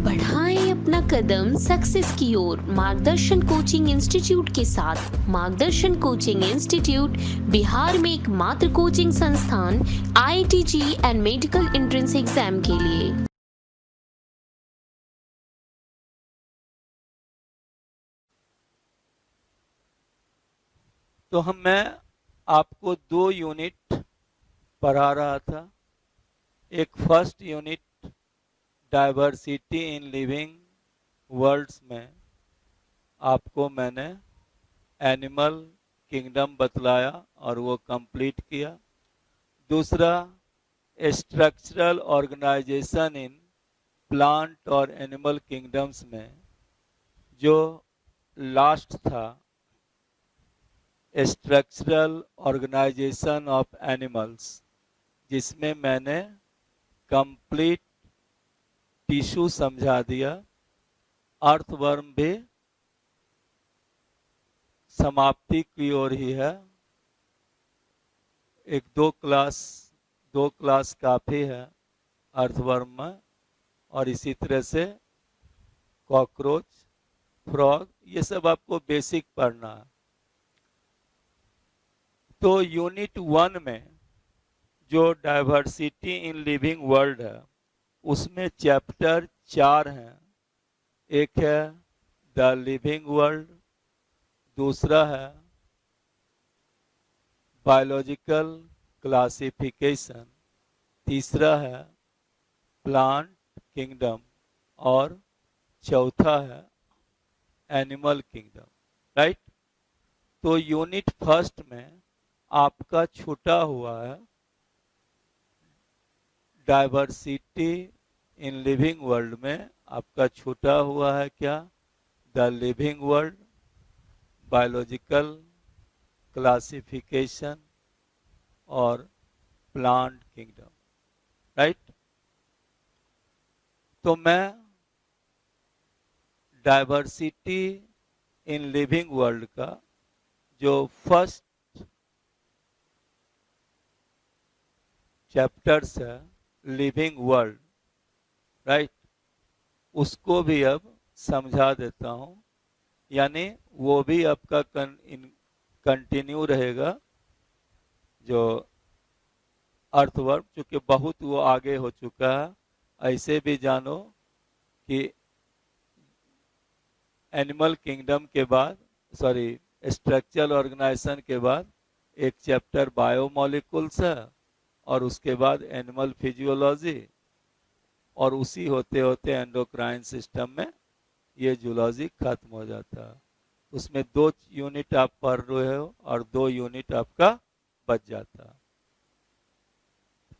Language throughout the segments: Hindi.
बढ़ाएं अपना कदम सक्सेस की ओर मार्गदर्शन कोचिंग इंस्टीट्यूट के साथ। मार्गदर्शन कोचिंग इंस्टीट्यूट बिहार में एकमात्र कोचिंग संस्थान IIT JEE and medical entrance exam के लिए। तो मैं आपको 2 यूनिट पढ़ा रहा था। एक first unit diversity in living worlds में आपको मैंने एनिमल किंगडम बतलाया और वो कंप्लीट किया। दूसरा स्ट्रक्चरल ऑर्गेनाइजेशन इन प्लांट और एनिमल किंगडम्स में जो लास्ट था स्ट्रक्चरल ऑर्गेनाइजेशन ऑफ एनिमल्स, जिसमें मैंने कंप्लीट टिश्यू समझा दिया। अर्थवर्म भी समाप्ति की ओर ही है। एक दो क्लास काफ़ी है अर्थवर्म में, और इसी तरह से कॉकरोच, फ्रॉग, ये सब आपको बेसिक पढ़ना है। तो यूनिट 1 में जो डाइवर्सिटी इन लिविंग वर्ल्ड है उसमें चैप्टर 4 हैं। एक है द लिविंग वर्ल्ड, दूसरा है बायोलॉजिकल क्लासिफिकेशन, तीसरा है प्लांट किंगडम और चौथा है एनिमल किंगडम। राइट। तो यूनिट फर्स्ट में आपका छूटा हुआ है डाइवर्सिटी इन लिविंग वर्ल्ड में आपका छूटा हुआ है क्या? The living world, biological classification और प्लांट किंगडम। राइट। तो मैं डाइवर्सिटी इन लिविंग वर्ल्ड का जो फर्स्ट चैप्टर्स है लिविंग वर्ल्ड, राइट, उसको भी अब समझा देता हूं। यानी वो भी आपका कंटिन्यू रहेगा। जो अर्थवर्म, चूंकि बहुत वो आगे हो चुका है, ऐसे भी जानो कि एनिमल किंगडम के बाद, सॉरी, स्ट्रक्चरल ऑर्गेनाइजेशन के बाद एक चैप्टर बायोमोलिकुल्स है और उसके बाद एनिमल फिजियोलॉजी, और उसी होते होते एंडोक्राइन सिस्टम में ये जूलॉजी खत्म हो जाता है। उसमें 2 यूनिट आप पढ़ रहे हो और 2 यूनिट आपका बच जाता है।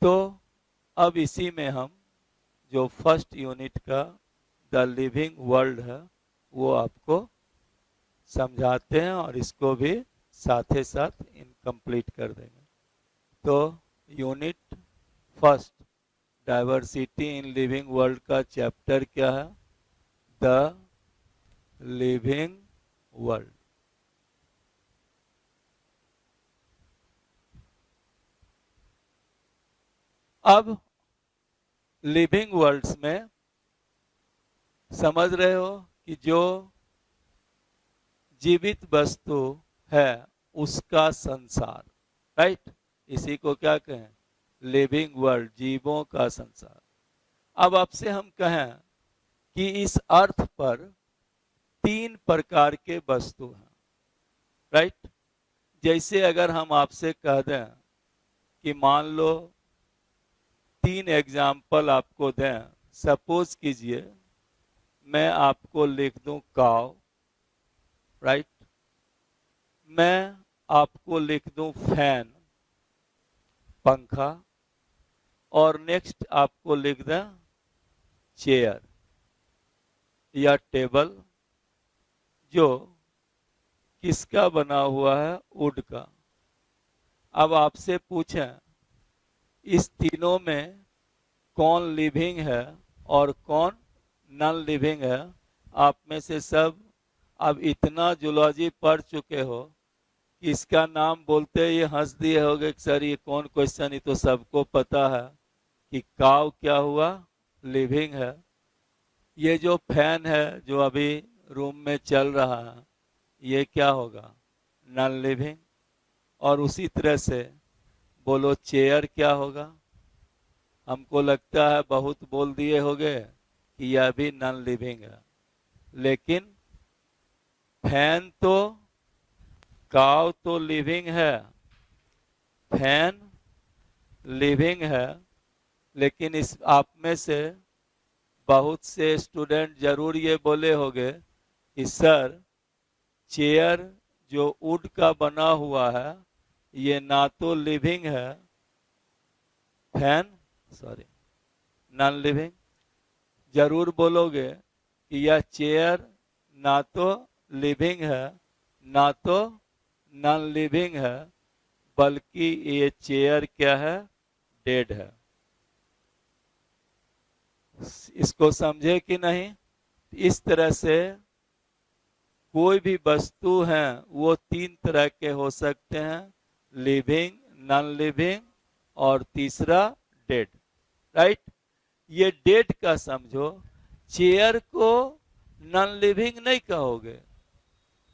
तो अब इसी में हम जो फर्स्ट यूनिट का द लिविंग वर्ल्ड है वो आपको समझाते हैं और इसको भी साथ ही साथ इनकम्प्लीट कर देंगे। तो unit first diversity in living world का चैप्टर क्या है? The living world. अब लिविंग वर्ल्ड्स में समझ रहे हो कि जो जीवित वस्तु है उसका संसार, राइट, इसी को क्या कहें? लिविंग वर्ल्ड, जीवों का संसार। अब आपसे हम कहें कि इस अर्थ पर 3 प्रकार के वस्तु हैं, राइट। जैसे अगर हम आपसे कह दें कि मान लो 3 एग्जाम्पल आपको दें, सपोज कीजिए मैं आपको लिख दूं काव, राइट, मैं आपको लिख दूं फैन, पंखा, और नेक्स्ट आपको लिख दें चेयर या टेबल, जो किसका बना हुआ है? वुड का। अब आपसे पूछें इस तीनों में कौन लिविंग है और कौन नॉन लिविंग है? आप में से सब अब इतना जूलॉजी पढ़ चुके हो कि इसका नाम बोलते ही हंस दिए होगे कि सर ये कौन क्वेश्चन, ही तो सबको पता है कि काव क्या हुआ? लिविंग है। ये जो फैन है जो अभी रूम में चल रहा है, ये क्या होगा? Non living. और उसी तरह से बोलो चेयर क्या होगा? हमको लगता है बहुत बोल दिए होंगे कि यह भी नॉन लिविंग है, लेकिन फैन तो, काव तो लिविंग है, फैन लिविंग है, लेकिन इस आप में से बहुत से स्टूडेंट जरूर ये बोले होंगे कि सर चेयर जो वुड का बना हुआ है ये ना तो लिविंग है, फैन सॉरी नॉन लिविंग। जरूर बोलोगे कि यह चेयर ना तो लिविंग है ना तो नॉन लिविंग है, बल्कि ये चेयर क्या है? डेड है। इसको समझे कि नहीं? इस तरह से कोई भी वस्तु है वो तीन तरह के हो सकते हैं, लिविंग, नॉन लिविंग और तीसरा डेड, राइट? ये डेड का समझो, चेयर को नॉन लिविंग नहीं कहोगे,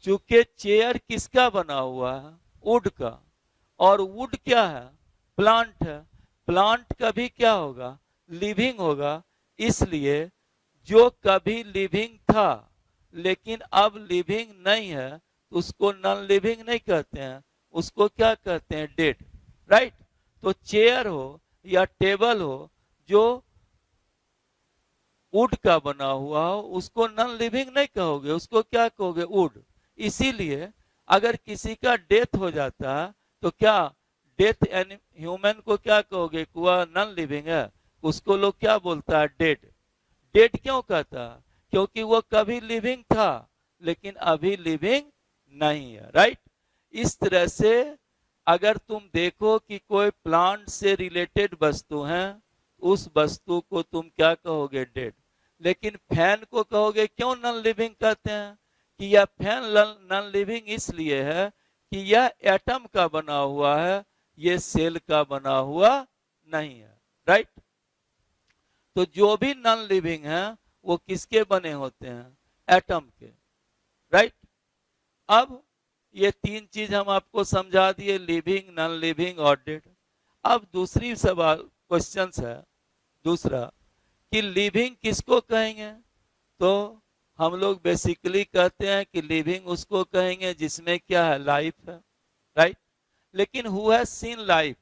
चूंकि चेयर किसका बना हुआ है? वुड का। और वुड क्या है? प्लांट है। प्लांट कभी क्या होगा? लिविंग होगा। इसलिए जो कभी लिविंग था लेकिन अब लिविंग नहीं है, तो उसको नॉन लिविंग नहीं कहते हैं, उसको क्या कहते हैं? Dead, right? तो चेयर हो या टेबल हो जो वुड का बना हुआ हो, उसको नॉन लिविंग नहीं कहोगे, उसको क्या कहोगे? वुड। इसीलिए अगर किसी का डेथ हो जाता है तो क्या डेथ ह्यूमन को क्या कहोगे? वह नॉन लिविंग है, उसको लोग क्या बोलता है? डेड। डेड क्यों कहता है? क्योंकि वो कभी लिविंग था लेकिन अभी लिविंग नहीं है, राइट? इस तरह से अगर तुम देखो कि कोई प्लांट से रिलेटेड वस्तु है, उस वस्तु को तुम क्या कहोगे? डेड। लेकिन फैन को कहोगे क्यों नॉन लिविंग कहते हैं? कि यह फैन नॉन लिविंग इसलिए है कि यह एटम का बना हुआ है, ये सेल का बना हुआ नहीं है, राइट? तो जो भी नॉन लिविंग है वो किसके बने होते हैं? एटम के, राइट? अब ये तीन चीज हम आपको समझा दिए, लिविंग, नॉन लिविंग और डेड। अब दूसरी सवाल क्वेश्चंस है दूसरा कि लिविंग किसको कहेंगे? तो हम लोग बेसिकली कहते हैं कि लिविंग उसको कहेंगे जिसमें क्या है? लाइफ है, राइट? लेकिन who has seen life?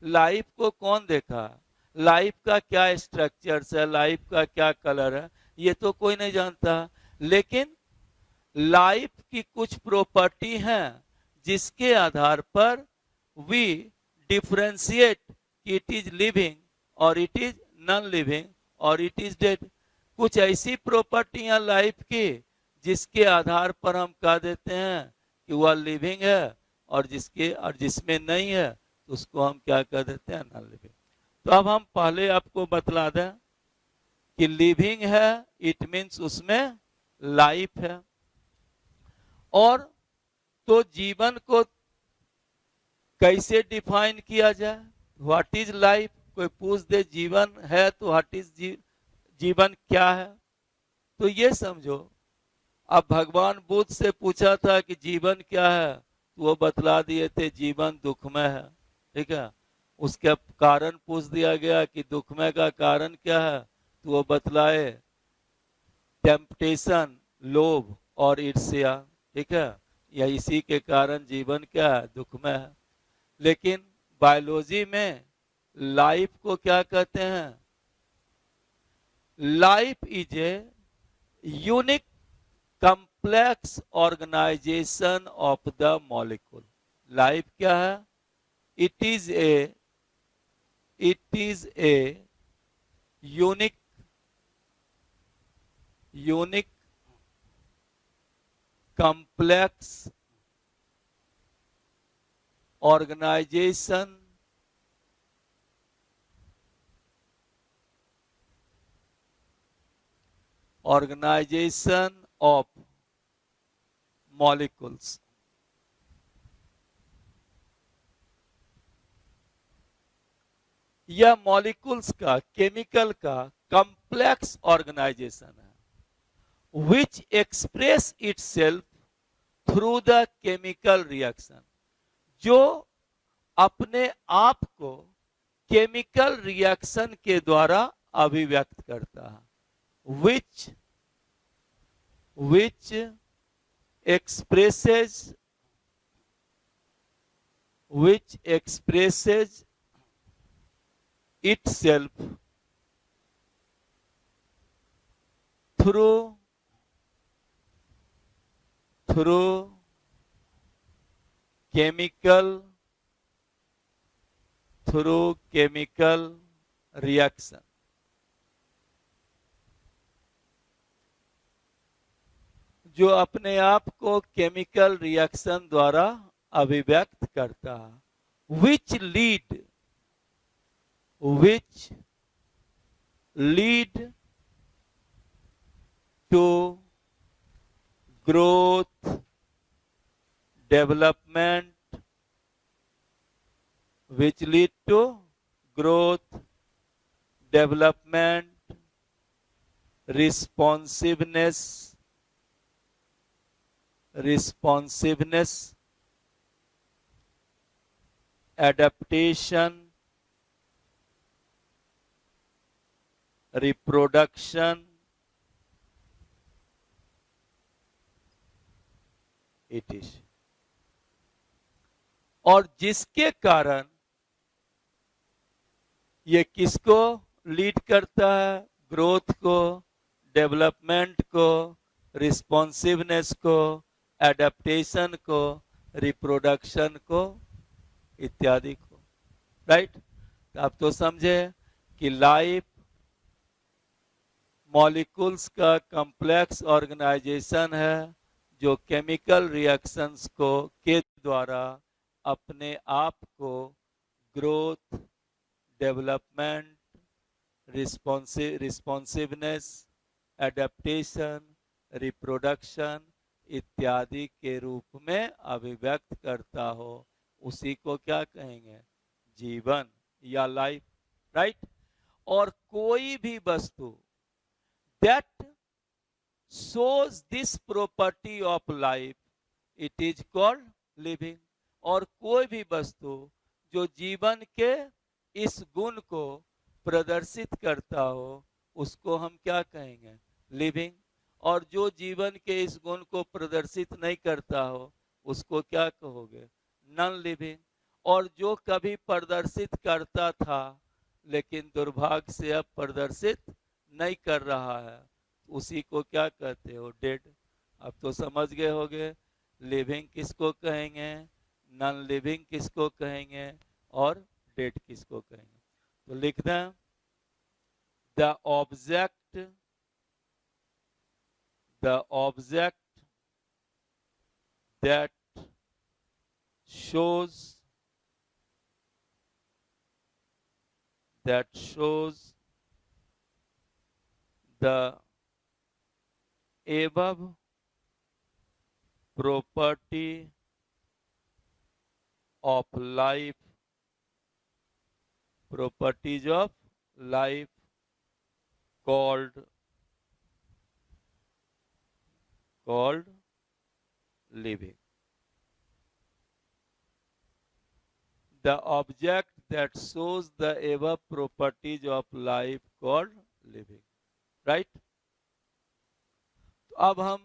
Life को कौन देखा? लाइफ का क्या स्ट्रक्चर्स है, लाइफ का क्या कलर है, ये तो कोई नहीं जानता। लेकिन लाइफ की कुछ प्रॉपर्टी हैं जिसके आधार पर वी डिफरेंशिएट कि इट इज लिविंग और इट इज नॉन लिविंग और इट इज डेड। कुछ ऐसी प्रॉपर्टियां लाइफ की जिसके आधार पर हम कह देते हैं कि वह लिविंग है, और जिसमें नहीं है तो उसको हम क्या कह देते हैं? Non living. तो अब हम पहले आपको बतला दें कि लिविंग है इट मीन्स उसमें लाइफ है। और तो जीवन को कैसे डिफाइन किया जाए? What is life? कोई पूछ दे जीवन है तो व्हाट इज जीवन क्या है? तो ये समझो, अब भगवान बुद्ध से पूछा था कि जीवन क्या है, तो वो बतला दिए थे जीवन दुखमय है, ठीक है? उसके कारण पूछ दिया गया कि दुखमय का कारण क्या है, तो वो बतलाए टेम्पटेशन, लोभ और ईर्ष्या, ठीक है? या इसी के कारण जीवन क्या है? दुखमय है। लेकिन बायोलॉजी में लाइफ को क्या कहते हैं? Life is a unique complex organisation of the molecule. Life क्या है? It is a unique complex organization of molecules। यह मॉलिक्यूल्स का, केमिकल का कॉम्प्लेक्स ऑर्गेनाइजेशन है। which express itself through the chemical reaction, जो अपने आप को केमिकल रिएक्शन के द्वारा अभिव्यक्त करता है, which expresses itself through chemical reaction. जो अपने आप को केमिकल रिएक्शन द्वारा अभिव्यक्त करता है, which lead to growth, development, responsiveness, adaptation, reproduction, it is, और जिसके कारण ये किसको लीड करता है? ग्रोथ को, डेवलपमेंट को, रिस्पॉन्सिवनेस को, एडेप्टेशन को, रिप्रोडक्शन को, इत्यादि को। राइट? आप तो समझे कि लाइफ मॉलिक्यूल्स का कॉम्प्लेक्स ऑर्गेनाइजेशन है जो केमिकल रिएक्शंस को के द्वारा अपने आप को growth, development, responsiveness, adaptation, reproduction इत्यादि के रूप में अभिव्यक्त करता हो, उसी को क्या कहेंगे? जीवन या लाइफ। राइट? और कोई भी वस्तु that shows this property of life, it is called living। और कोई भी वस्तु जो जीवन के इस गुण को प्रदर्शित करता हो, उसको हम क्या कहेंगे? लिविंग। और जो जीवन के इस गुण को प्रदर्शित नहीं करता हो, उसको क्या कहोगे? Non living. और जो कभी प्रदर्शित करता था लेकिन दुर्भाग्य से अब प्रदर्शित नहीं कर रहा है, उसी को क्या कहते हो? डेड। अब तो समझ गए होगे लिविंग किसको कहेंगे, नॉन लिविंग किसको कहेंगे और डेड किसको कहेंगे। तो लिख दें, the object that shows the above property of life, properties of life called living। The object that shows the above properties of life called living। Right? तो अब हम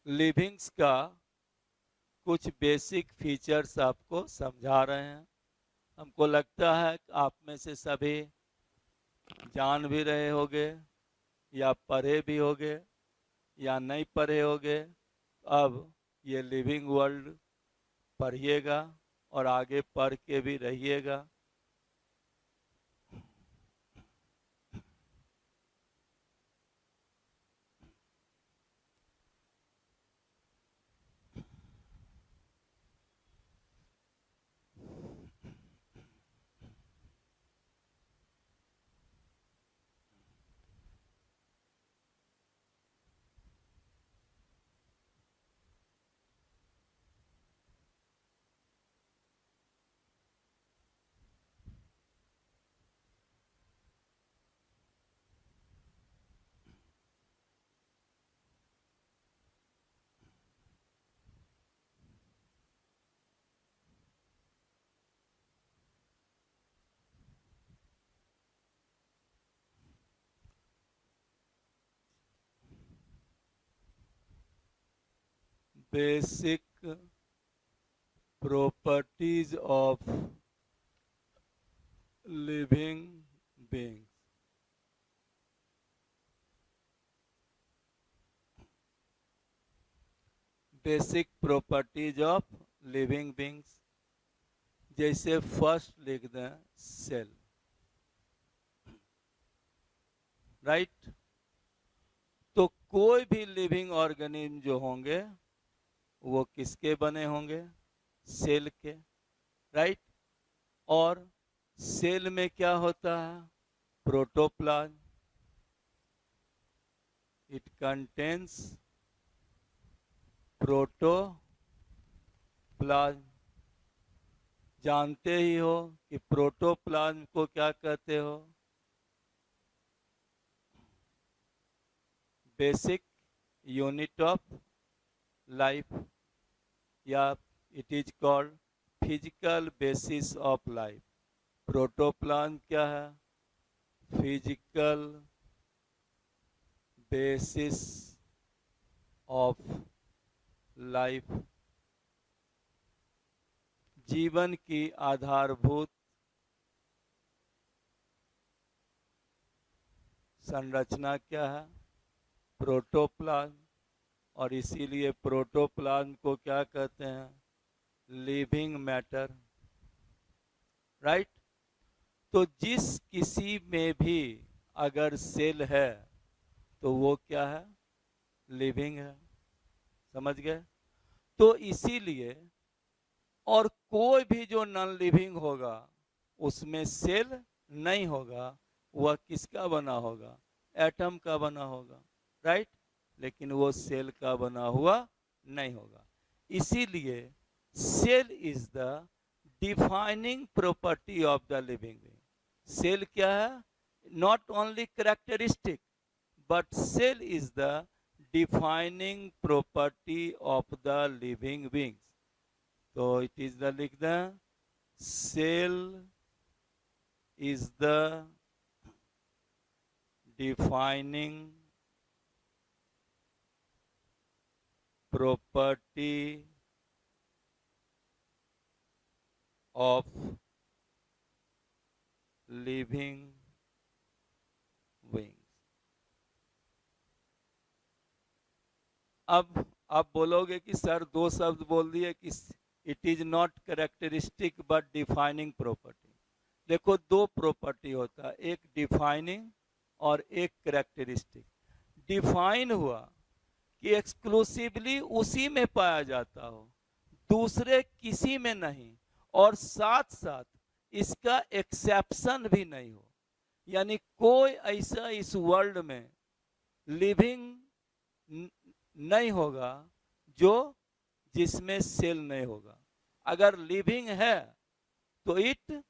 लिविंग्स का कुछ बेसिक फीचर्स आपको समझा रहे हैं। हमको लगता है कि आप में से सभी जान भी रहे होंगे या पढ़े भी होंगे या नहीं पढ़े होंगे। अब ये लिविंग वर्ल्ड पढ़िएगा और आगे पढ़ के भी रहिएगा। Basic properties of living beings. Basic properties of living beings, जैसे फर्स्ट लिख दें सेल, राइट। तो कोई भी लिविंग ऑर्गेनिज्म जो होंगे वो किसके बने होंगे? सेल के, राइट। और सेल में क्या होता है? प्रोटोप्लाज्म। It contains protoplasm. जानते ही हो कि प्रोटोप्लाज्म को क्या कहते हो? बेसिक यूनिट ऑफ लाइफ, या it is called physical basis of life. Protoplasm क्या है? फिजिकल बेसिस ऑफ लाइफ, जीवन की आधारभूत संरचना क्या है? प्रोटोप्लाज्म। और इसीलिए प्रोटोप्लाज्म को क्या कहते हैं? Living matter, right. तो जिस किसी में भी अगर सेल है तो वो क्या है? लिविंग है। समझ गए? तो इसीलिए, और कोई भी जो नॉन लिविंग होगा उसमें सेल नहीं होगा, वह किसका बना होगा? एटम का बना होगा, राइट। लेकिन वो सेल का बना हुआ नहीं होगा। इसीलिए cell is the defining property of the living being. Cell क्या है? Not only characteristic, but cell is the defining property of the living beings. तो इट इज द, लिख दें, cell is the defining property of living beings। अब आप बोलोगे कि सर दो शब्द बोल दिए कि it is not characteristic but defining property. देखो, दो प्रॉपर्टी होता है, एक डिफाइनिंग और एक कैरेक्टरिस्टिक। डिफाइन हुआ कि एक्सक्लूसिवली उसी में पाया जाता हो, दूसरे किसी में नहीं, और साथ साथ इसका एक्सेप्शन भी नहीं हो। यानी कोई ऐसा इस वर्ल्ड में लिविंग नहीं होगा जो जिसमें सेल नहीं होगा। अगर लिविंग है तो it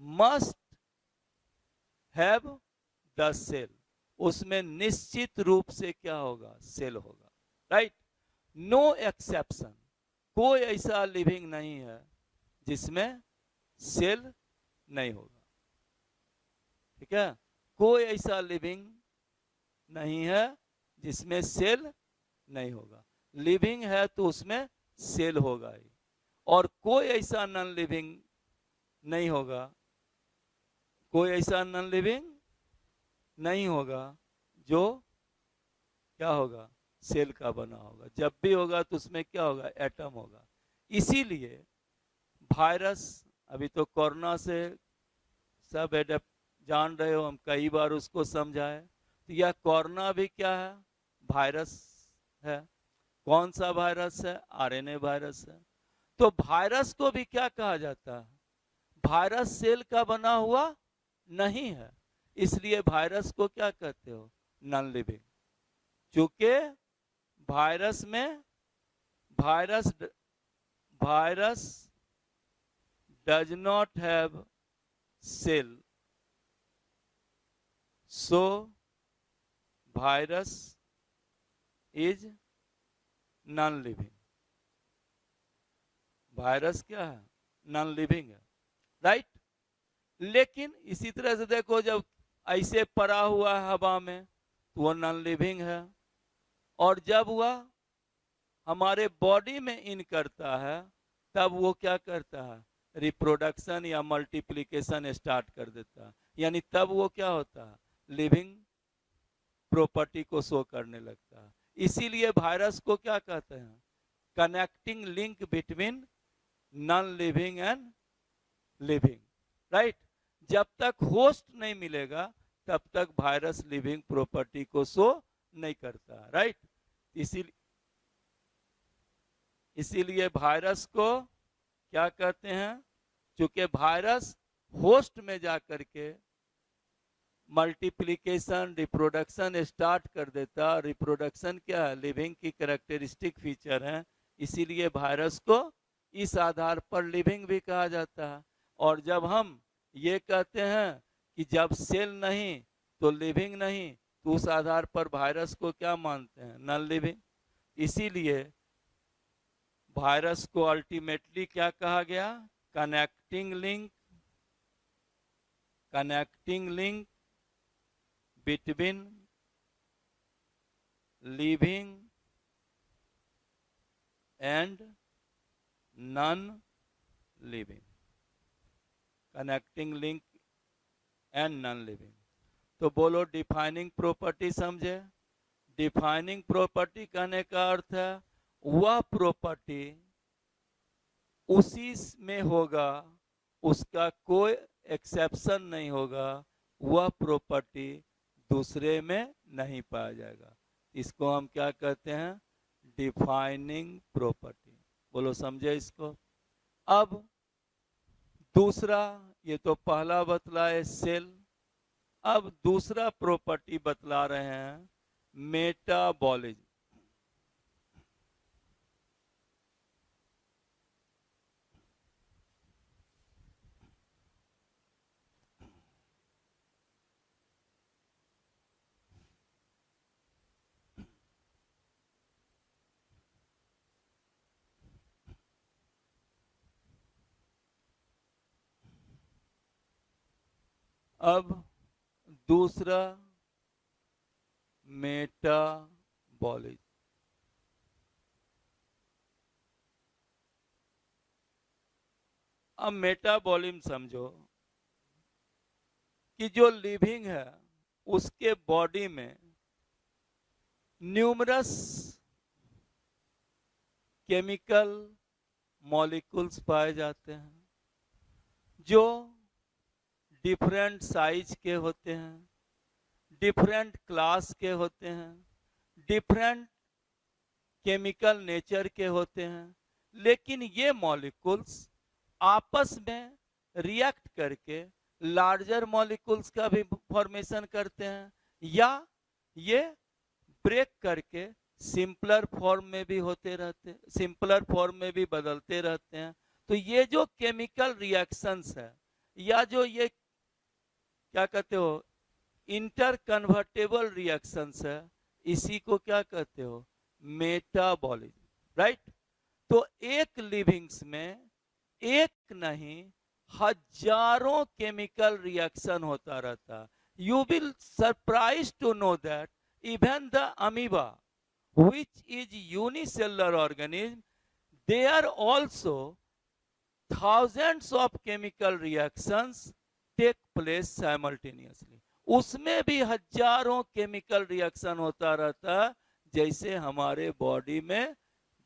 must have the cell, उसमें निश्चित रूप से क्या होगा? सेल होगा, राइट। नो एक्सेप्शन, कोई ऐसा लिविंग नहीं है जिसमें सेल नहीं होगा, ठीक है। कोई ऐसा लिविंग नहीं है जिसमें सेल नहीं होगा। लिविंग है तो उसमें सेल होगा ही, और कोई ऐसा नॉन लिविंग नहीं होगा, कोई ऐसा नॉन लिविंग नहीं होगा जो क्या होगा? सेल का बना होगा। जब भी होगा तो उसमें क्या होगा? एटम होगा। इसीलिए वायरस, अभी तो कोरोना से सब एडेप्ट जान रहे हो, हम कई बार उसको समझाए, तो यह कोरोना भी क्या है? वायरस है। कौन सा वायरस है? आरएनए वायरस है। तो वायरस को भी क्या कहा जाता है? वायरस सेल का बना हुआ नहीं है, इसलिए वायरस को क्या कहते हो? Non living. चूंकि वायरस में virus does not have cell, so virus is non living. Virus क्या है? नॉन लिविंग है, राइट। लेकिन इसी तरह से देखो, जब ऐसे पड़ा हुआ है हवा में तो वो नॉन लिविंग है, और जब हुआ हमारे बॉडी में इन करता है, तब वो क्या करता है, रिप्रोडक्शन या मल्टीप्लिकेशन स्टार्ट कर देता है, यानी तब वो क्या होता है, लिविंग प्रॉपर्टी को शो करने लगता है। इसीलिए वायरस को क्या कहते हैं, connecting link between non living and living, right. जब तक होस्ट नहीं मिलेगा तब तक वायरस लिविंग प्रॉपर्टी को शो नहीं करता, राइट। इसीलिए इसीलिए वायरस को क्या कहते हैं, चूंकि वायरस होस्ट में जाकर के मल्टीप्लिकेशन रिप्रोडक्शन स्टार्ट कर देता। रिप्रोडक्शन क्या है, लिविंग की कैरेक्टरिस्टिक फीचर है, इसीलिए वायरस को इस आधार पर लिविंग भी कहा जाता है। और जब हम ये कहते हैं कि जब सेल नहीं तो लिविंग नहीं, तो उस आधार पर वायरस को क्या मानते हैं, नॉन लिविंग। इसीलिए वायरस को अल्टीमेटली क्या कहा गया, connecting link between living and non living, connecting link and non living. तो बोलो डिफाइनिंग प्रॉपर्टी समझे। डिफाइनिंग प्रॉपर्टी कहने का अर्थ है वह प्रॉपर्टी उसी में होगा, उसका कोई एक्सेप्शन नहीं होगा, वह प्रॉपर्टी दूसरे में नहीं पाया जाएगा। इसको हम क्या कहते हैं, डिफाइनिंग प्रॉपर्टी। बोलो समझे इसको। अब दूसरा, ये तो पहला बतलाए सेल, अब दूसरा प्रॉपर्टी बतला रहे हैं मेटाबॉलिज्म। अब दूसरा मेटाबॉलिज्म। अब मेटाबॉलिज्म समझो कि जो लिविंग है उसके बॉडी में न्यूमरस केमिकल मॉलिक्यूल्स पाए जाते हैं, जो डिफरेंट साइज के होते हैं, डिफरेंट क्लास के होते हैं, डिफरेंट केमिकल नेचर के होते हैं। लेकिन ये मॉलिक्यूल्स आपस में रिएक्ट करके लार्जर मॉलिक्यूल्स का भी फॉर्मेशन करते हैं, या ये ब्रेक करके सिंपलर फॉर्म में भी होते रहते हैं, सिंपलर फॉर्म में भी बदलते रहते हैं। तो ये जो केमिकल रिएक्शंस है, या जो ये क्या कहते हो इंटर कन्वर्टेबल रिएक्शंस है, इसी को क्या कहते हो, मेटाबॉलिज्म, राइट। तो एक लिविंग्स में एक नहीं हजारों केमिकल रिएक्शन होता रहता। You will surprise to know that even the amoeba which is unicellular organism, there also thousands of chemical reactions take place simultaneously। उसमें भी हजारों केमिकल रिएक्शन होता रहता, जैसे हमारे बॉडी में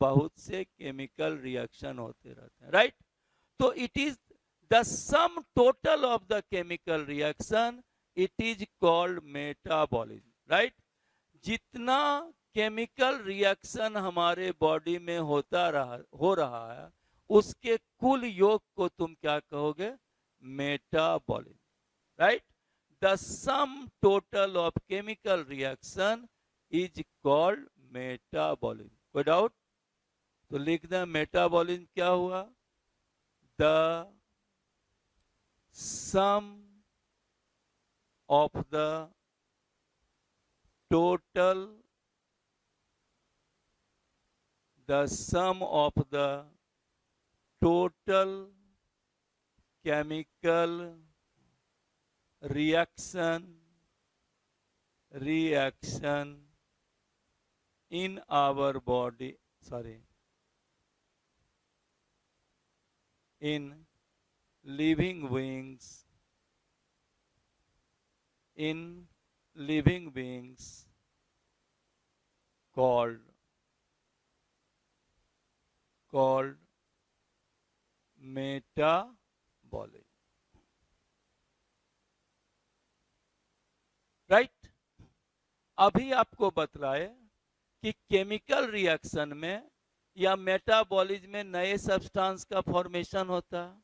बहुत से केमिकल रिएक्शन होते रहते हैं, राइट। तो it is the sum total of the chemical reaction, it is called metabolism, right. जितना केमिकल रिएक्शन हमारे बॉडी में हो रहा है, उसके कुल योग को तुम क्या कहोगे, metabolism, right. The sum total of chemical reaction is called metabolism. कोई डाउट? तो लिख दें मेटाबॉलिज्म क्या हुआ, the sum of the total the sum of the total chemical reaction in our body sorry, in living beings, in living beings called metabolic. Right? अभी आपको बतलाए कि केमिकल रिएक्शन में या मेटाबॉलिज्म में नए सब्सटेंस का फॉर्मेशन होता है,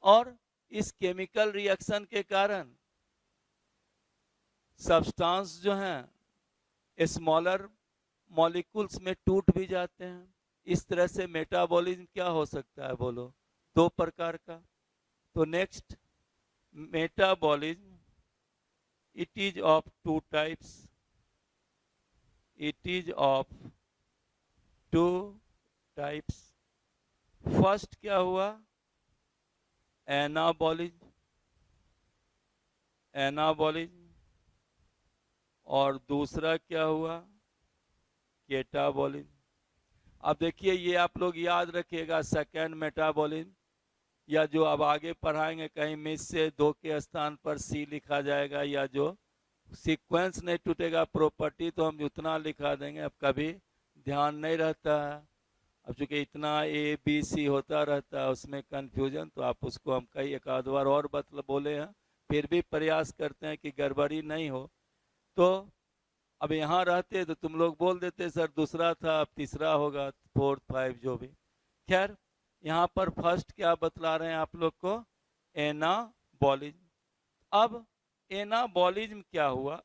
और इस केमिकल रिएक्शन के कारण सब्सटेंस जो हैं स्मॉलर मॉलिक्यूल्स में टूट भी जाते हैं। इस तरह से मेटाबॉलिज्म क्या हो सकता है बोलो? दो प्रकार का। तो next, metabolism it is of two types. It is of two types. First क्या हुआ? एनाबॉलिज्म, और दूसरा क्या हुआ? केटाबॉलिज्म। अब देखिए, ये आप लोग याद रखिएगा, सेकेंड मेटाबॉलिज्म, या जो अब आगे पढ़ाएंगे कहीं मिस से 2 के स्थान पर सी लिखा जाएगा, या जो सीक्वेंस नहीं टूटेगा प्रॉपर्टी तो हम उतना लिखा देंगे। अब कभी ध्यान नहीं रहता है, अब चूंकि इतना ए बी सी होता रहता है उसमें कंफ्यूजन, तो आप उसको हम कई एक आध बार और बोले हैं, फिर भी प्रयास करते हैं कि गड़बड़ी नहीं हो। तो अब यहाँ रहते तो तुम लोग बोल देते सर दूसरा था, अब तीसरा होगा, 4, 5 जो भी। खैर, यहाँ पर फर्स्ट क्या बतला रहे हैं आप लोग को? एनाबॉलिज्म। अब एनाबॉलिज्म क्या हुआ?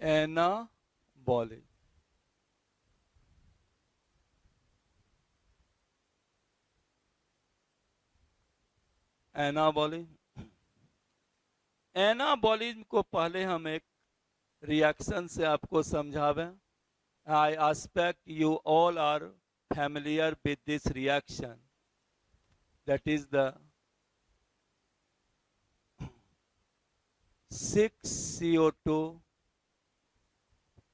एनाबॉलिज्म, एनाबॉलिज्म, एनाबॉलिज्म को पहले हम एक रिएक्शन से आपको समझावें। I expect you all are familiar with this reaction, that is the 6CO2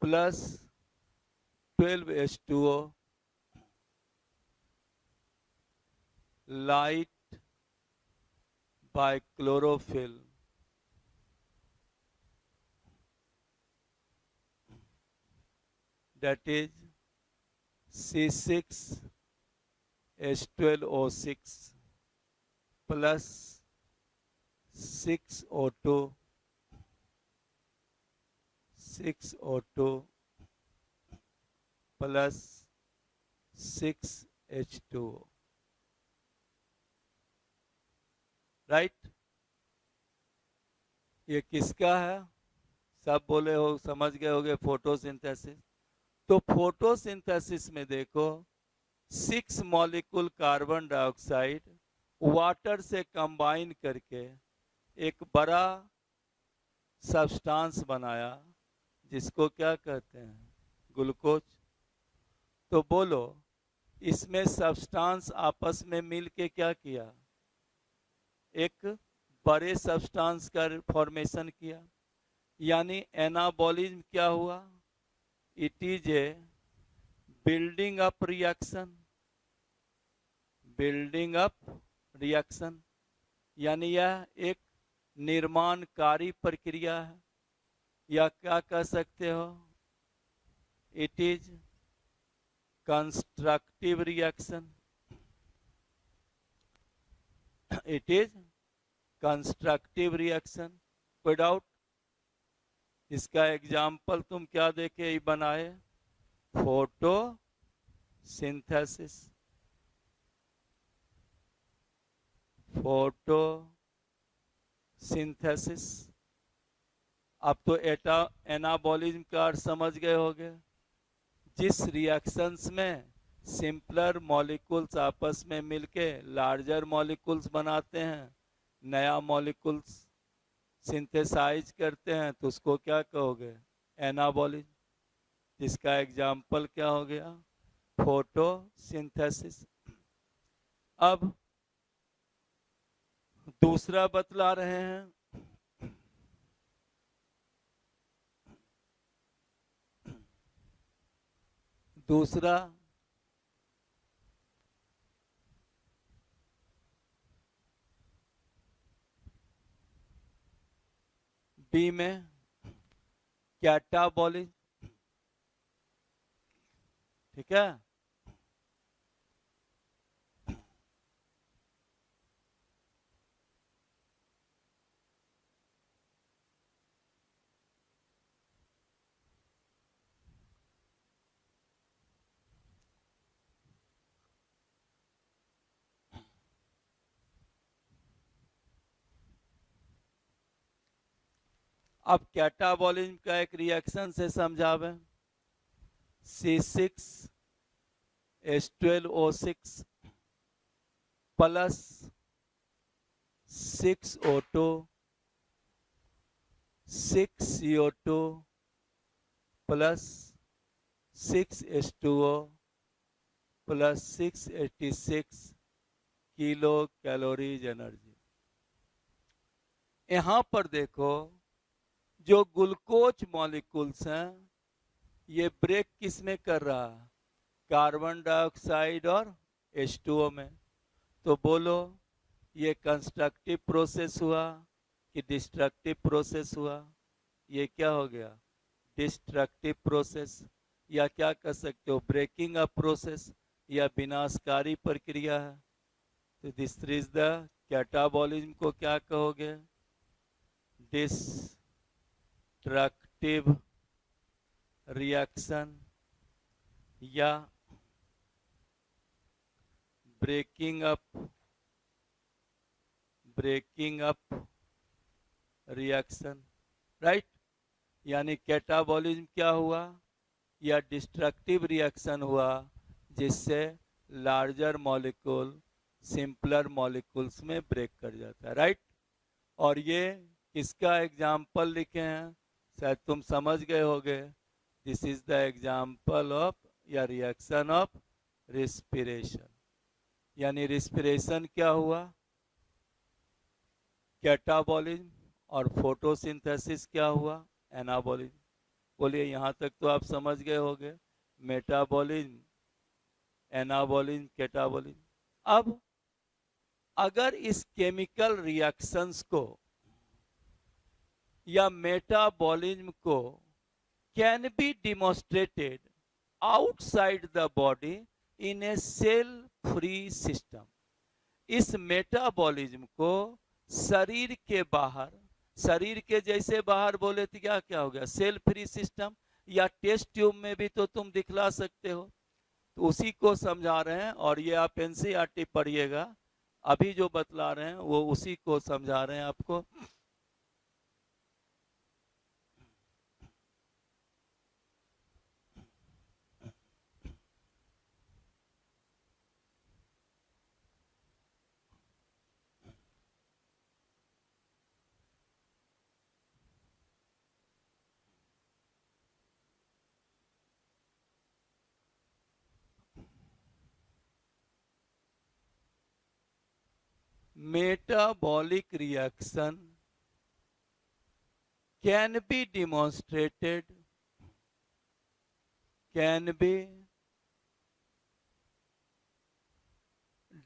plus 12H2O light by chlorophyll, that is C6H12O6 plus 6O2 plus 6H2O, right? ये किसका है? सब बोले हो, समझ गए होगे, फोटोसिंथेसिस। तो फोटोसिंथेसिस में देखो 6 मॉलिक्यूल कार्बन डाइऑक्साइड वाटर से कंबाइन करके एक बड़ा सब्सटेंस बनाया, जिसको क्या कहते हैं? ग्लूकोज। तो बोलो, इसमें सब्सटेंस आपस में मिलके क्या किया? एक बड़े सब्सटेंस का फॉर्मेशन किया, यानी एनाबॉलिज्म क्या हुआ? It is a building up reaction, building up reaction, यानी यह एक निर्माणकारी प्रक्रिया है, या क्या कह सकते हो? It is constructive reaction, it is constructive reaction, कोई डाउट? इसका एग्जाम्पल तुम क्या देके बनाए? Photo synthesis, photo synthesis. अब तो एनाबॉलिज्म का अर्थ समझ गए होंगे, जिस रिएक्शंस में सिंपलर मॉलिक्यूल्स आपस में मिलके लार्जर मॉलिक्यूल्स बनाते हैं, नया मॉलिक्यूल्स सिंथेसाइज करते हैं, तो उसको क्या कहोगे? एनाबॉलिज्म। जिसका एग्जाम्पल क्या हो गया? फोटोसिंथेसिस। अब दूसरा बतला रहे हैं, दूसरा बी में कैटाबॉलिज्म। ठीक है, अब कैटाबॉलिज्म का एक रिएक्शन से समझावे। C6H12O6 plus 6O2 6CO2 plus 6H2O plus 686 kilo calories energy. यहां पर देखो, जो ग्लूकोज मॉलिक्यूल्स हैं, ये ब्रेक किस में कर रहा है? कार्बन डाइऑक्साइड और H2O में। तो बोलो, ये कंस्ट्रक्टिव प्रोसेस हुआ कि डिस्ट्रक्टिव प्रोसेस हुआ? ये क्या हो गया? डिस्ट्रक्टिव प्रोसेस, या क्या कह सकते हो, ब्रेकिंग अप प्रोसेस, या विनाशकारी प्रक्रिया है। तो दिस इज द कैटाबॉलिज्म को क्या कहोगे? डिस्ट्रक्टिव रिएक्शन या ब्रेकिंग अप रिएक्शन, राइट। यानी कैटाबॉलिज्म क्या हुआ? या डिस्ट्रक्टिव रिएक्शन हुआ, जिससे लार्जर मॉलिक्यूल सिंपलर मॉलिक्यूल्स में ब्रेक कर जाता है, राइट। और ये किसका एग्जाम्पल लिखे हैं? शायद तुम समझ गए होगे। This is the example of या रिएक्शन ऑफ रिस्पिरेशन। यानी रिस्पिरेशन क्या हुआ? कैटाबॉलिज्म। और फोटोसिंथेसिस क्या हुआ? एनाबॉलिज्म। बोलिए, यहां तक तो आप समझ गए होंगे, मेटाबॉलिज्म, एनाबॉलिज्म, कैटाबॉलिज्म। अब अगर इस केमिकल रिएक्शंस को या मेटाबॉलिज्म को can be demonstrated outside the body in a cell free system, इस मेटाबॉलिज्म को शरीर के बाहर, शरीर के जैसे बाहर बोले तो क्या क्या हो गया? Cell free system. या टेस्ट ट्यूब में भी तो तुम दिखला सकते हो। तो उसी को समझा रहे हैं, और ये आप एनसीईआरटी पढ़िएगा, अभी जो बतला रहे हैं वो उसी को समझा रहे हैं आपको। Metabolic reaction can be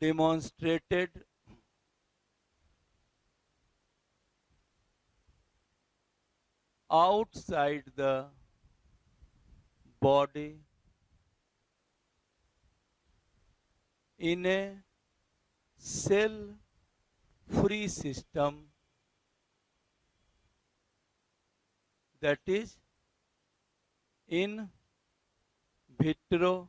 demonstrated outside the body in a cell free system, that is in vitro।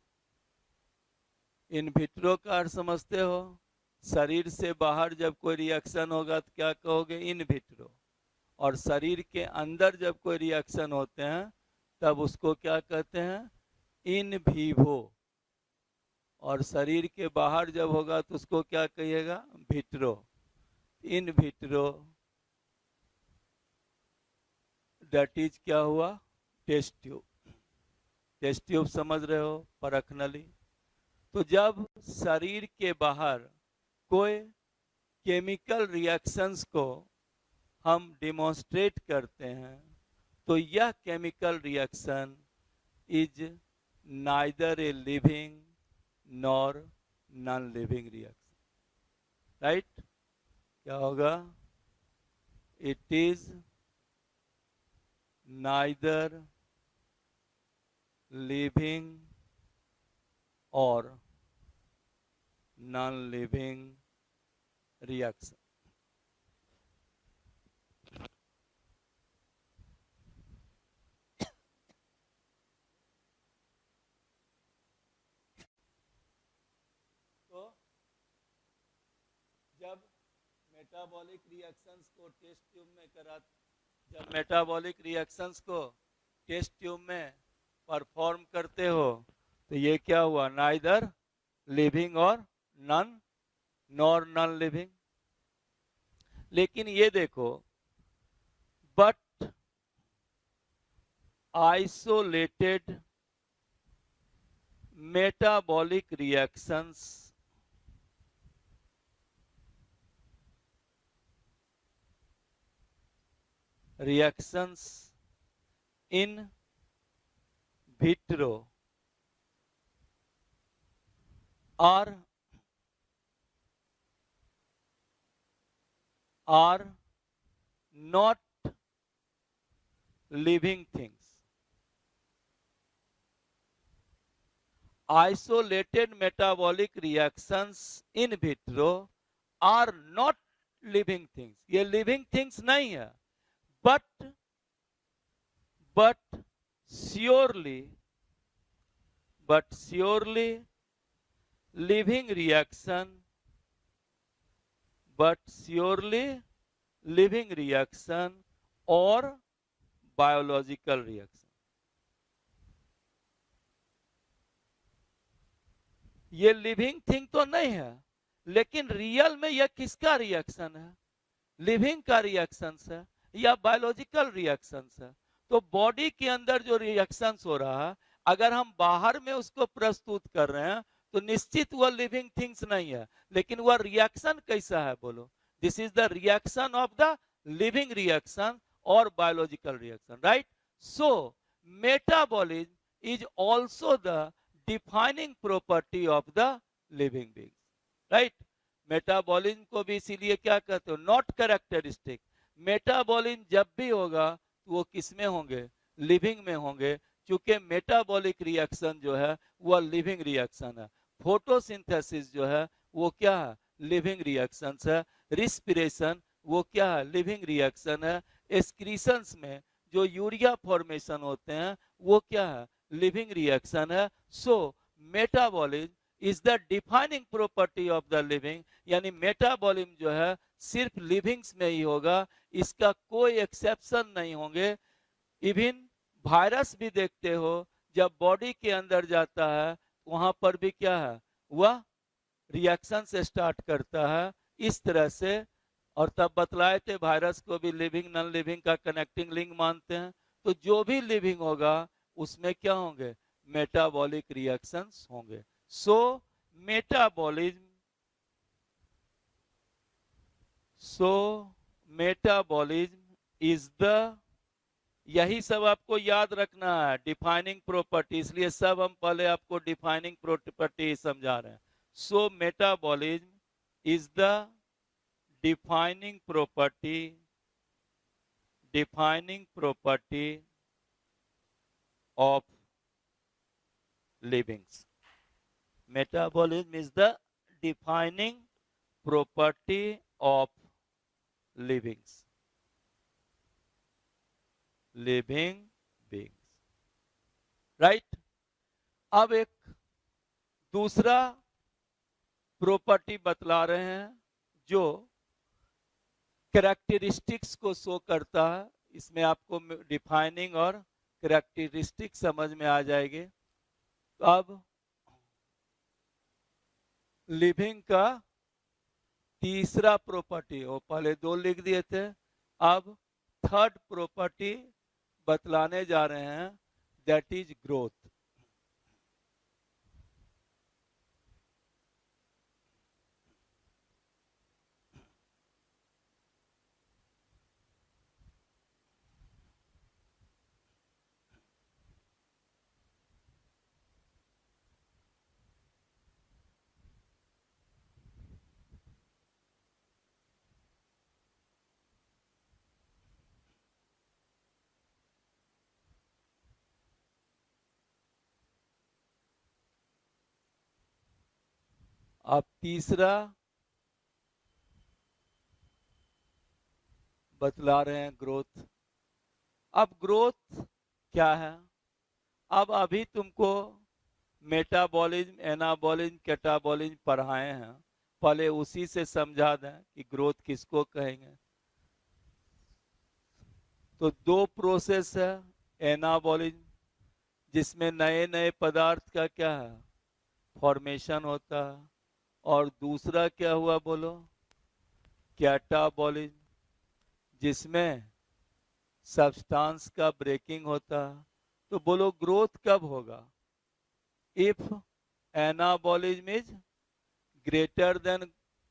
In vitro का अर्थ समझते हो? शरीर से बाहर जब कोई रिएक्शन होगा तो क्या कहोगे? In vitro. और शरीर के अंदर जब कोई रिएक्शन होते हैं तब उसको क्या कहते हैं, इन विवो, और शरीर के बाहर जब होगा तो उसको क्या कहिएगा, vitro. In vitro that is क्या हुआ, टेस्ट ट्यूब। टेस्ट ट्यूब समझ रहे हो, परखनली। तो जब शरीर के बाहर कोई केमिकल रिएक्शंस को हम डिमॉन्स्ट्रेट करते हैं तो यह chemical reaction is neither a living nor non living reaction, right. क्या होगा, इट इज नाइदर लिविंग और नॉन लिविंग रिएक्शन। तो जब मेटाबॉलिक रिएक्शंस को टेस्ट ट्यूब में जब मेटाबॉलिक रिएक्शंस को टेस्ट ट्यूब में परफॉर्म करते हो तो ये क्या हुआ, नाइदर लिविंग और नॉन नॉर नॉन लिविंग। लेकिन ये देखो, but isolated metabolic reactions in vitro are not living things. Isolated metabolic reactions in vitro are not living things. ये living things नहीं है, but surely living reaction, or biological reaction. ये लिविंग थिंग तो नहीं है, लेकिन रियल में यह किसका रिएक्शन है, लिविंग का रिएक्शन है या बायोलॉजिकल रिएक्शन है। तो बॉडी के अंदर जो रिएक्शन हो रहा है, अगर हम बाहर में उसको प्रस्तुत कर रहे हैं तो निश्चित वह लिविंग थिंग्स नहीं है, लेकिन वह रिएक्शन कैसा है, बोलो। This is the reaction of the living reaction और biological reaction, right. So metabolism is also the defining property of the living beings, right. Metabolism को भी इसीलिए क्या कहते हो, नॉट कैरेक्टरिस्टिक। मेटाबॉलिज्म जब भी होगा तो वो किस में होंगे, लिविंग में होंगे, क्योंकि मेटाबॉलिक रिएक्शन जो है वह लिविंग रिएक्शन है। फोटोसिंथेसिस जो है वो क्या है, लिविंग रिएक्शन है। रिस्पिरेशन वो क्या है, लिविंग रिएक्शन है। एक्सक्रीशंस में जो यूरिया फॉर्मेशन होते हैं वो क्या है, लिविंग रिएक्शन है। So metabolism is the defining property of the living, यानी मेटाबॉलिज्म जो है सिर्फ लिविंग्स में ही होगा, इसका कोई एक्सेप्शन नहीं होंगे। इवन वायरस भी देखते हो, जब बॉडी के अंदर जाता है वहां पर भी क्या है, वह रिएक्शन से स्टार्ट करता है इस तरह से। और तब बतलाए थे वायरस को भी लिविंग नॉन लिविंग का कनेक्टिंग लिंक मानते हैं। तो जो भी लिविंग होगा उसमें क्या होंगे, मेटाबॉलिक रिएक्शंस होंगे। सो मेटाबॉलिज्म इज द, यही सब आपको याद रखना है, डिफाइनिंग प्रॉपर्टी। इसलिए सब हम पहले आपको डिफाइनिंग प्रॉपर्टी समझा रहे हैं। So metabolism is the defining property of livings. Metabolism is the defining property of livings, living beings, right. अब एक दूसरा प्रॉपर्टी बतला रहे हैं जो कैरेक्टरिस्टिक्स को शो करता है। इसमें आपको डिफाइनिंग और कैरेक्टरिस्टिक्स समझ में आ जाएंगे। तो अब लिविंग का तीसरा प्रॉपर्टी, वो पहले 2 लिख दिए थे, अब थर्ड प्रॉपर्टी बतलाने जा रहे हैं, दैट इज ग्रोथ। अब तीसरा बतला रहे हैं ग्रोथ। अब ग्रोथ क्या है? अब अभी तुमको मेटाबॉलिज्म, एनाबॉलिज्म, कैटाबॉलिज्म पढ़ाए हैं, पहले उसी से समझा दें कि ग्रोथ किसको कहेंगे। तो 2 प्रोसेस है, एनाबॉलिज्म जिसमें नए नए पदार्थ का क्या है, फॉर्मेशन होता है, और दूसरा क्या हुआ बोलो, कैटाबॉलिज्म जिसमें सब्सटेंस का ब्रेकिंग होता है। तो बोलो ग्रोथ कब होगा? If anabolism is greater than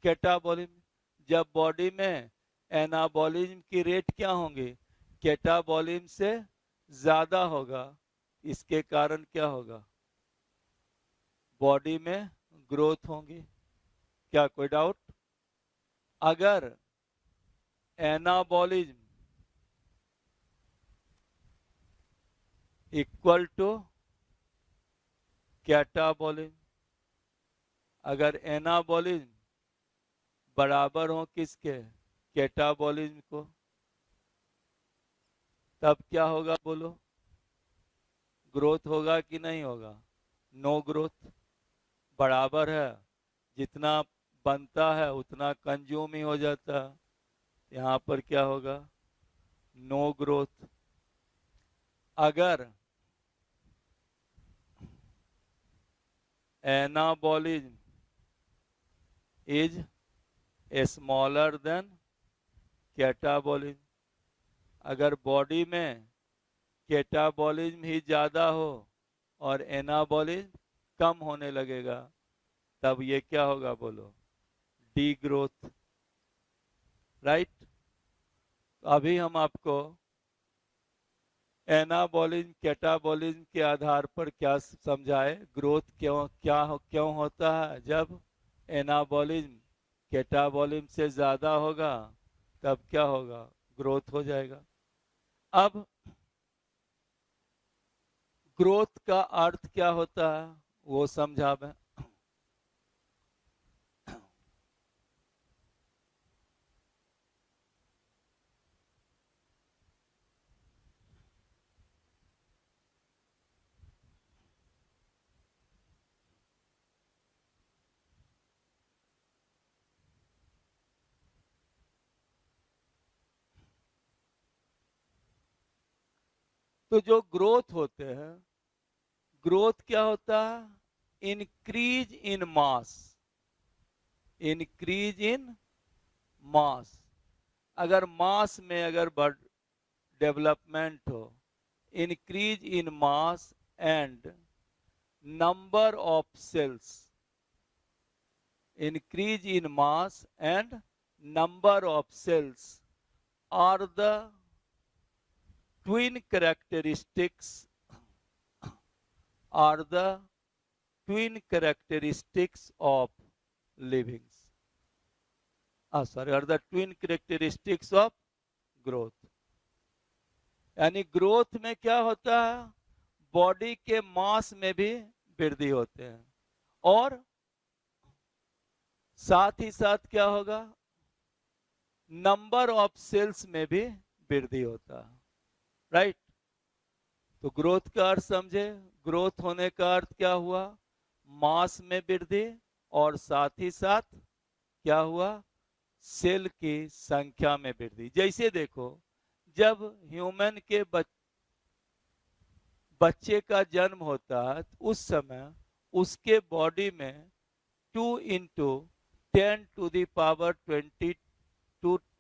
catabolism, जब बॉडी में एनाबॉलिज्म की रेट क्या होंगी, कैटाबॉलिज्म से ज्यादा होगा। इसके कारण क्या होगा, बॉडी में ग्रोथ होंगी। क्या कोई डाउट? अगर एनाबॉलिज्म इक्वल टू कैटाबॉलिज्म, अगर एनाबॉलिज्म बराबर हो किसके, कैटाबॉलिज्म को, तब क्या होगा बोलो, ग्रोथ होगा कि नहीं होगा? No growth. बराबर है, जितना बनता है उतना कंज्यूम ही हो जाता है, यहाँ पर क्या होगा, नो ग्रोथ। अगर anabolism is smaller than catabolism, अगर बॉडी में कैटाबॉलिज्म ही ज्यादा हो और एनाबॉलिज्म कम होने लगेगा, तब ये क्या होगा बोलो, डी ग्रोथ। राइट। अभी हम आपको एनाबॉलिज्म, कैटाबॉलिज्म के आधार पर क्या समझाए, ग्रोथ क्यों होता है। जब एनाबॉलिज्म कैटाबॉलिज्म से ज्यादा होगा तब क्या होगा, ग्रोथ हो जाएगा। अब ग्रोथ का अर्थ क्या होता है वो समझा मैं। तो जो ग्रोथ होते हैं, ग्रोथ क्या होता है, increase in mass, increase in मास। अगर मास में अगर डेवलपमेंट हो, increase in mass and number of cells, increase in mass and number of cells are the twin characteristics, are the twin characteristics of livings, are the twin characteristics of growth। यानी ग्रोथ में क्या होता है, बॉडी के मास में भी वृद्धि होते हैं, और साथ ही साथ क्या होगा, नंबर ऑफ सेल्स में भी वृद्धि होता है। राइट। तो ग्रोथ का अर्थ समझे, ग्रोथ होने का अर्थ क्या हुआ, मास में वृद्धि, और साथ ही साथ क्या हुआ, सेल की संख्या में वृद्धि। जैसे देखो, जब ह्यूमन के बच्चे का जन्म होता है तो उस समय उसके बॉडी में 2 × 10⁻22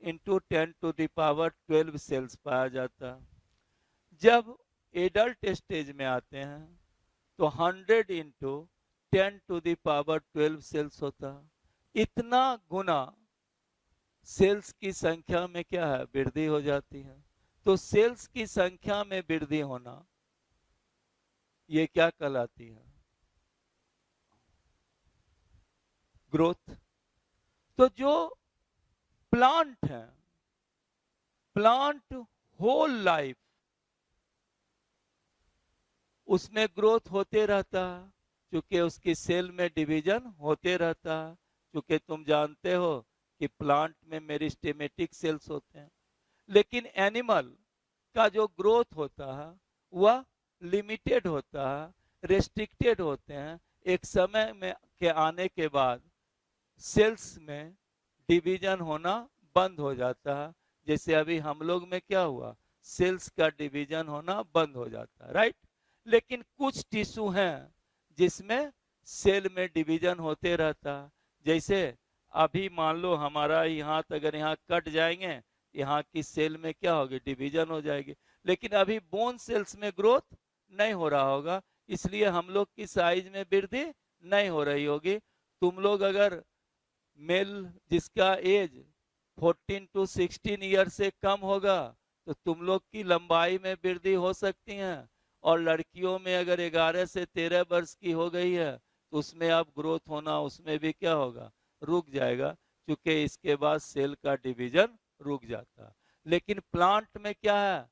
इंटू 10⁻12 सेल्स पाया जाता है। जब एडल्ट स्टेज में आते हैं तो 100 × 10⁻12 सेल्स होता है। इतना गुना सेल्स की संख्या में क्या है, वृद्धि हो जाती है। तो सेल्स की संख्या में वृद्धि होना, ये क्या कहलाती है, ग्रोथ। तो जो प्लांट है, प्लांट होल लाइफ उसमें ग्रोथ होते रहता है, क्योंकि उसकी सेल में डिवीजन होते रहता है। क्योंकि तुम जानते हो कि प्लांट में मेरिस्टेमेटिक सेल्स होते हैं। लेकिन एनिमल का जो ग्रोथ होता है वह लिमिटेड होता है, रेस्ट्रिक्टेड होते हैं। एक समय में के आने के बाद सेल्स में डिवीजन होना बंद हो जाता है। जैसे अभी हम लोग में क्या हुआ, सेल्स का डिवीजन होना बंद हो जाता है, राइट। लेकिन कुछ टिश्यू हैं जिसमें सेल में डिवीजन होते रहता है। जैसे अभी मान लो हमारा यहाँ अगर यहाँ कट जाएंगे, यहाँ की सेल में क्या होगी, डिवीजन हो जाएगी। लेकिन अभी बोन सेल्स में ग्रोथ नहीं हो रहा होगा, इसलिए हम लोग की साइज में वृद्धि नहीं हो रही होगी। तुम लोग अगर मेल जिसका एज 14 to 16 ईयर से कम होगा तो तुम लोग की लंबाई में वृद्धि हो सकती है। और लड़कियों में अगर 11 से 13 वर्ष की हो गई है तो उसमें अब ग्रोथ होना उसमें भी क्या होगा, रुक जाएगा, क्योंकि इसके बाद सेल का डिवीजन रुक जाता है। लेकिन प्लांट में क्या है,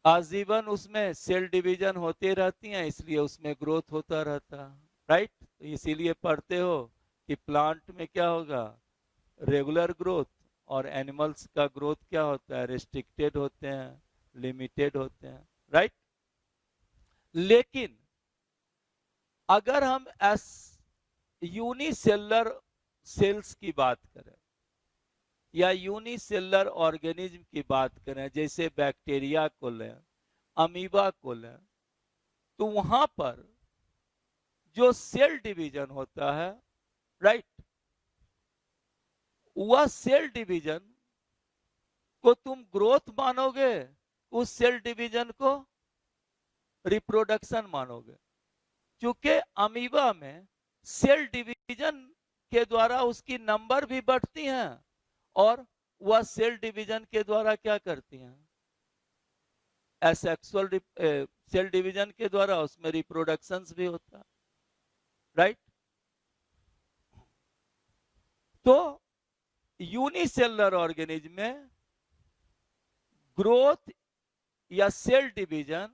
आजीवन उसमें सेल डिवीजन होते रहती हैं, इसलिए उसमें ग्रोथ होता रहता है, राइट। तो इसीलिए पढ़ते हो कि प्लांट में क्या होगा, रेगुलर ग्रोथ, और एनिमल्स का ग्रोथ क्या होता है, रेस्ट्रिक्टेड होते हैं, लिमिटेड होते हैं, राइट। लेकिन अगर हम यूनिसेलुलर सेल्स की बात करें या यूनिसेलुलर ऑर्गेनिज्म की बात करें, जैसे बैक्टीरिया को लें, अमीबा को लें, तो वहां पर जो सेल डिवीजन होता है, राइट, वह सेल डिवीजन को तुम ग्रोथ मानोगे, उस सेल डिवीजन को रिप्रोडक्शन मानोगे। क्योंकि अमीबा में सेल डिवीजन के द्वारा उसकी नंबर भी बढ़ती हैं और वह सेल डिवीजन के द्वारा क्या करती हैं, एसेक्सुअल सेल डिवीजन के द्वारा उसमें रिप्रोडक्शंस भी होता है, राइट। तो यूनिसेलुलर ऑर्गेनिज्म में ग्रोथ या cell division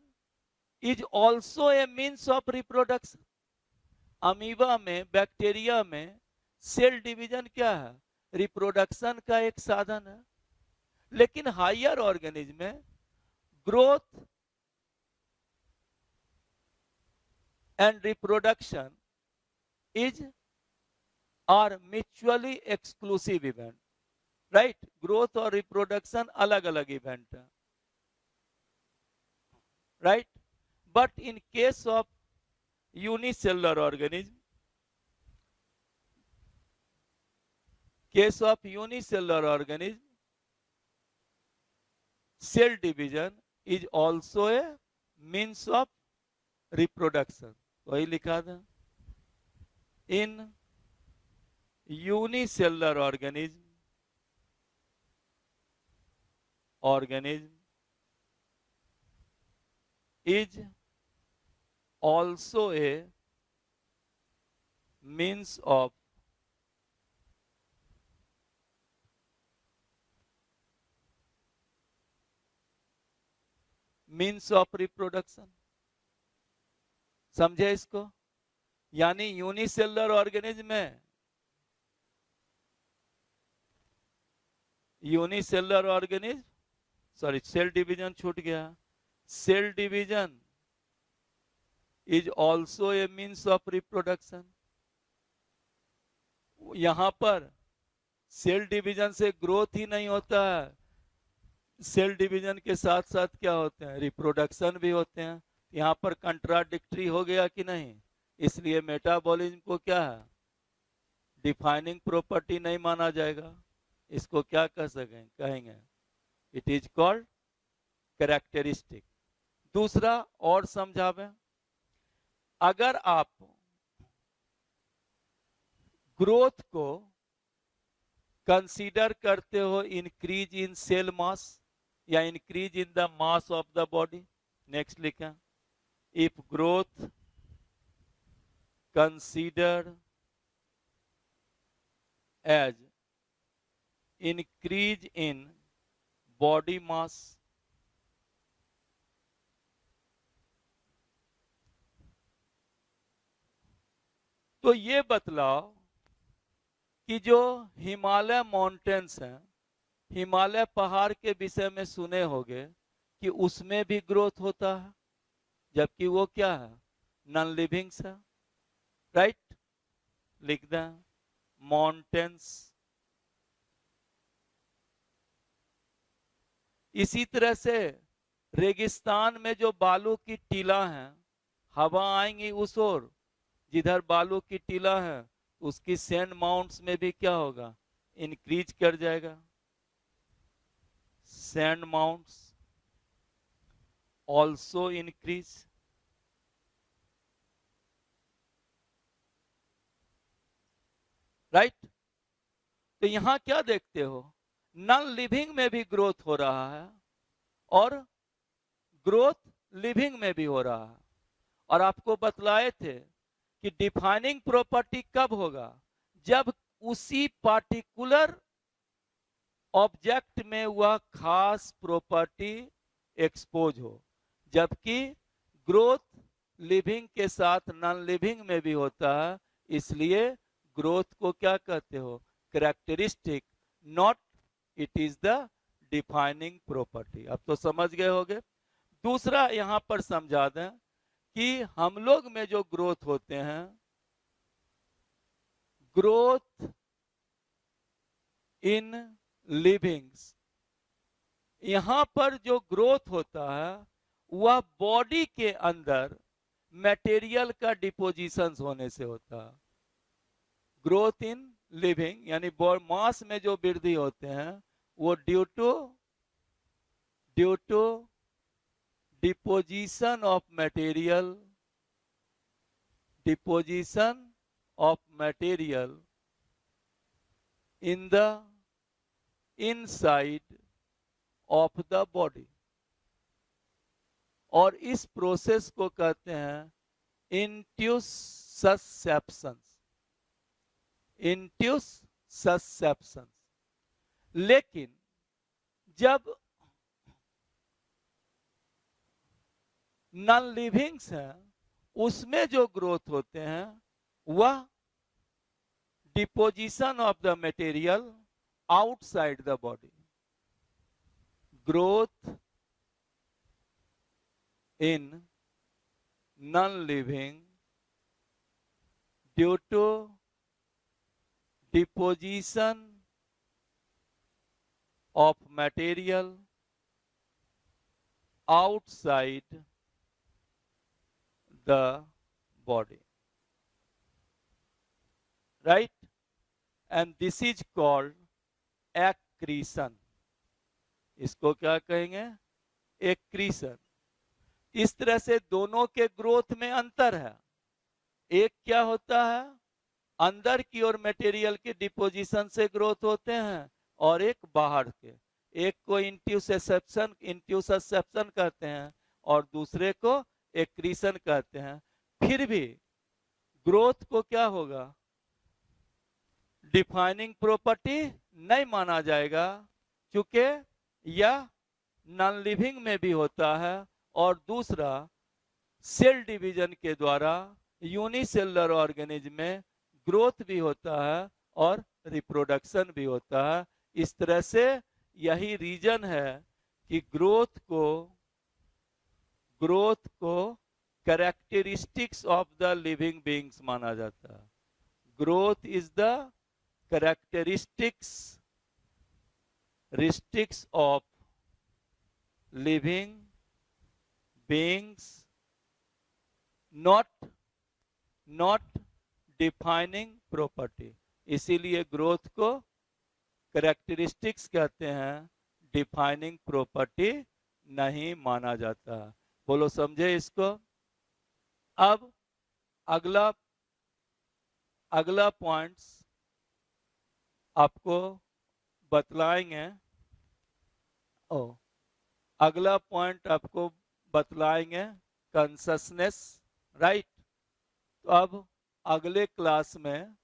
is also a means of reproduction. Amoeba में, बैक्टीरिया में सेल डिवीजन क्या है, रिप्रोडक्शन का एक साधन है। लेकिन हायर ऑर्गेनिज्म में growth and reproduction is are mutually exclusive event, right. Growth और रिप्रोडक्शन अलग अलग इवेंट है, right. But in case of unicellular organism, case of unicellular organism, cell division is also a means of reproduction. वही लिखा था, इन unicellular organism is also a means of reproduction। समझे इसको? यानी यूनिसेलुलर ऑर्गेनिज्म में, unicellular organism, sorry cell division छूट गया, cell division is also a means of reproduction. यहां पर सेल डिवीजन से ग्रोथ ही नहीं होता है, सेल डिवीजन के साथ साथ क्या होते हैं, रिप्रोडक्शन भी होते हैं। यहाँ पर कंट्राडिक्टरी हो गया कि नहीं, इसलिए मेटाबॉलिज्म को क्या है, डिफाइनिंग प्रॉपर्टी नहीं माना जाएगा। इसको क्या कह सकें, कहेंगे इट इज कॉल्ड कैरेक्टरिस्टिक। दूसरा और समझावें, अगर आप ग्रोथ को कंसीडर करते हो इंक्रीज इन सेल मास या increase in the mass of the body, next लिखें, if growth consider as increase in body mass तो ये बतलाओ कि जो हिमालय माउंटेन्स हैं, हिमालय पहाड़ के विषय में सुने होंगे कि उसमें भी ग्रोथ होता है, जबकि वो क्या है, नॉन लिविंग्स है, राइट। लिख दें माउंटेन्स। इसी तरह से रेगिस्तान में जो बालू की टीला हैं, हवा आएंगी उस ओर जिधर बालू की टीला है, उसकी सैंड माउंट्स में भी क्या होगा, इंक्रीज कर जाएगा। Sand mounts also increase. Right. तो यहां क्या देखते हो, नॉन लिविंग में भी ग्रोथ हो रहा है और ग्रोथ लिविंग में भी हो रहा है। और आपको बतलाए थे कि डिफाइनिंग प्रॉपर्टी कब होगा, जब उसी पार्टिकुलर ऑब्जेक्ट में वह खास प्रॉपर्टी एक्सपोज हो, जबकि ग्रोथ लिविंग के साथ नॉन लिविंग में भी होता है। इसलिए ग्रोथ को क्या कहते हो, characteristic, not it is the defining property. अब तो समझ गए होंगे। दूसरा यहां पर समझा दें कि हम लोग में जो ग्रोथ होते हैं, ग्रोथ इन लिविंग्स, यहां पर जो ग्रोथ होता है वह बॉडी के अंदर मटेरियल का डिपोजिशन होने से होता है। ग्रोथ इन लिविंग यानी मास में जो वृद्धि होते हैं वो due to deposition of material in the inside of the body. और इस प्रोसेस को कहते हैं इंट्यूससेप्शन। लेकिन जब नॉन लिविंग्स हैं, उसमें जो ग्रोथ होते हैं वह deposition of the material outside the body. Growth in non living due to deposition of material outside the body, right? And this is called accretion. इसको क्या कहेंगे, एक्रीशन। इस तरह से दोनों के ग्रोथ में अंतर है। एक क्या होता है, अंदर की ओर मटेरियल के डिपोजिशन से ग्रोथ होते हैं, और एक बाहर के। एक को इंट्यूससेप्शन कहते हैं और दूसरे को एक्रीशन कहते हैं। फिर भी ग्रोथ को क्या होगा, डिफाइनिंग प्रॉपर्टी नहीं माना जाएगा, क्योंकि यह नॉन लिविंग में भी होता है और दूसरा सेल डिवीजन के द्वारा यूनिसेलुलर ऑर्गेनिज्म में ग्रोथ भी होता है और रिप्रोडक्शन भी होता है। इस तरह से यही रीजन है कि ग्रोथ को characteristics of the living beings माना जाता है। Growth is the characteristics of living beings, not defining property। इसीलिए ग्रोथ को कैरेक्टरिस्टिक्स कहते हैं, डिफाइनिंग प्रॉपर्टी नहीं माना जाता। बोलो समझे इसको। अब अगला पॉइंट्स आपको बतलाएंगे। अगला पॉइंट आपको बतलाएंगे कॉन्शसनेस, राइट। तो अब अगले क्लास में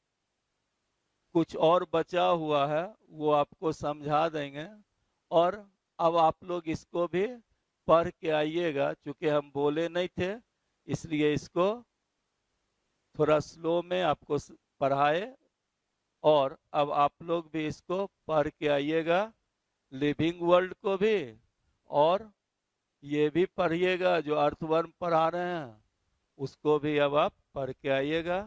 कुछ और बचा हुआ है, वो आपको समझा देंगे। और अब आप लोग इसको भी पढ़ के आइएगा, चूंकि हम बोले नहीं थे इसलिए इसको थोड़ा स्लो में आपको पढ़ाए। और अब आप लोग भी इसको पढ़ के आइएगा, लिविंग वर्ल्ड को भी, और ये भी पढ़िएगा जो अर्थवर्म पढ़ा रहे हैं उसको भी अब आप पढ़ के आइएगा।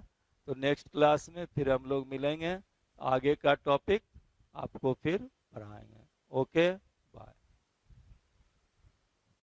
तो नेक्स्ट क्लास में फिर हम लोग मिलेंगे, आगे का टॉपिक आपको फिर पढ़ाएंगे। ओके।